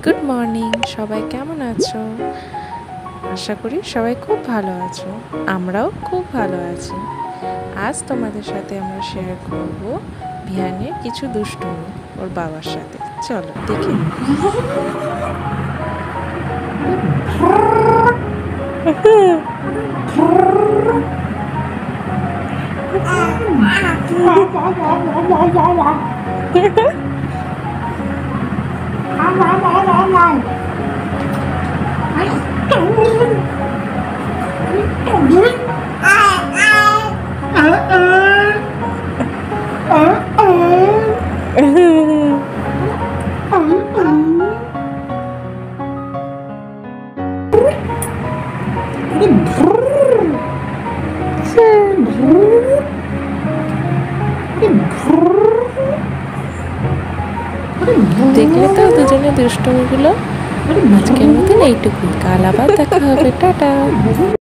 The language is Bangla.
গুড মর্নিং, সবাই কেমন আছো? আশা করি সবাই খুব ভালো আছো। আমরাও খুব ভালো আছি। আজ তোমাদের সাথে আমরা শেয়ার করব ভিয়ানের কিছু দুষ্টুমি ওর বাবার সাথে। চলো দেখি। দেখলে তো দুজনে দুষ্টুমিগুলো। আজকের মতন এইটুকুই, কাল আবার দেখা হবে। টাটা।